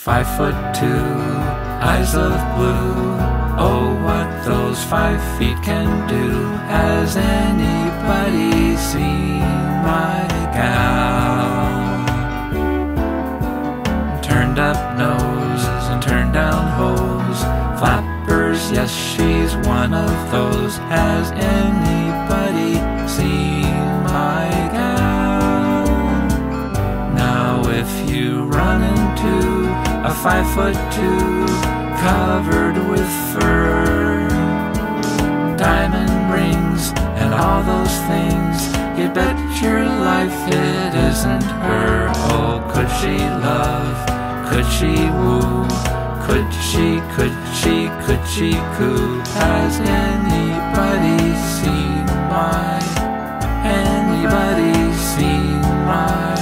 5'2", eyes of blue. Oh, what those 5 feet can do. Has anybody seen my gal? Turned up noses and turned down hose, flappers, yes, she's one of those. Has anybody seen my gal? Now if you run into a 5'2", covered with fur, diamond rings and all those things, you bet your life it isn't her. Oh, could she love? Could she woo? Could she coo? Has anybody seen my? Anybody seen my?